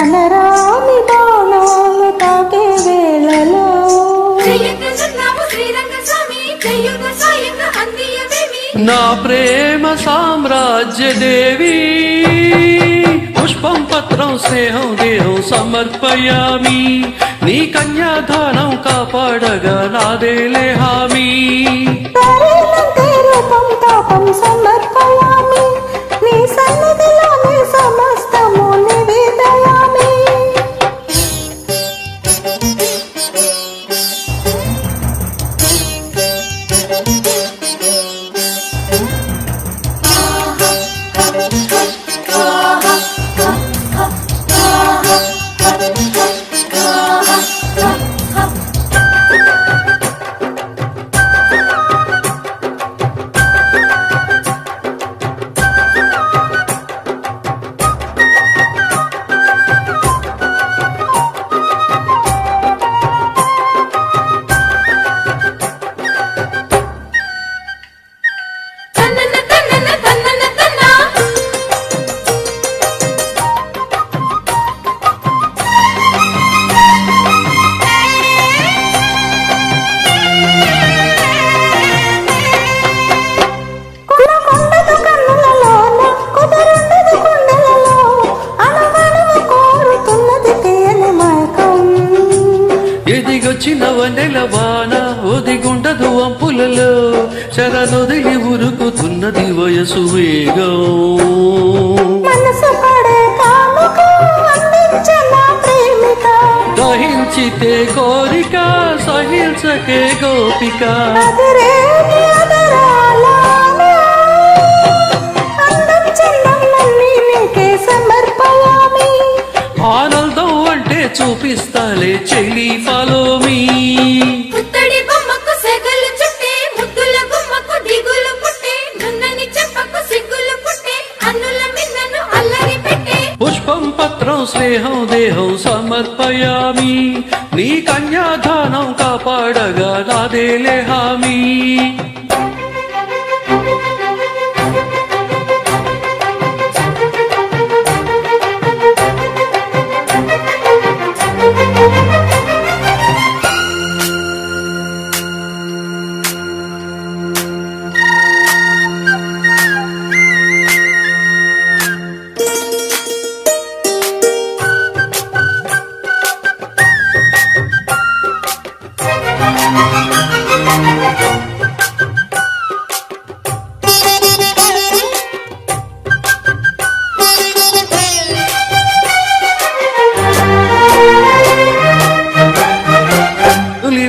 కనరాని బాణాలు తాకే వేళలో నా ప్రేమ సామ్రాజ్య దేవి పుష్పం పత్రం స్నేహం దేహం సమర్పయామి నీ కన్యాదానం కాపాడగా నాదేలే హామీ రూపం తాపం సమర్పయామి నీ సన్నిధిలోనే సమస్తము నివేదయామి ఎదిగొచ్చిన వనెల వాన ఒదిగుండదు వంపులలో శరణొదిలి ఉరుకుతున్నది వయసు వేగం దహించితే కోరిక సహించకే గోపిక ఆనందం అంటే చూపిస్తాలే చెల్లి ఫాలో మీ పుష్పం పత్రం స్నేహం దేహం సమర్పయామి నీ కన్యాదానం కాపాడగా నాదేలే హామీ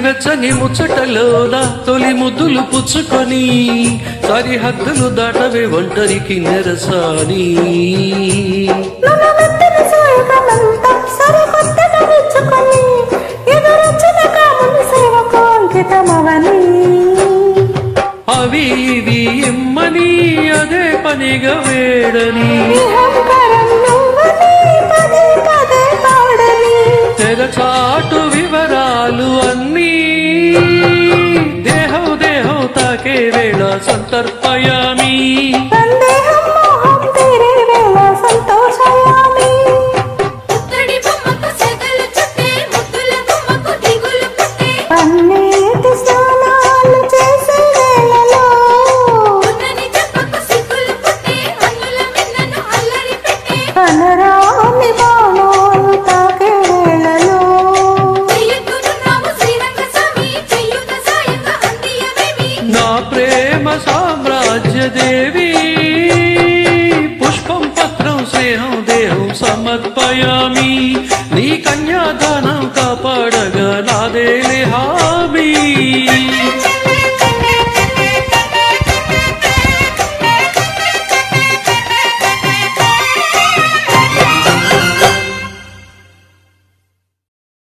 వెచ్చని ముచ్చటలోన తొలి ముద్దులు పుచ్చుకొని సరిహద్దులు దాటవే ఒంటరికి నెరసాని అవి ఇవి ఇమ్మని అదే పనిగా వేడని తెరచాటు వివరాలు అన్నీ దేహం దేహం తాకే వేళ సంతర్పయామి నా ప్రేమ సామ్రాజ్య దేవి పుష్పం పత్రం స్నేహం దేహం సమర్పయామి నీ కన్యాదానం కాపాడగా నాదేలే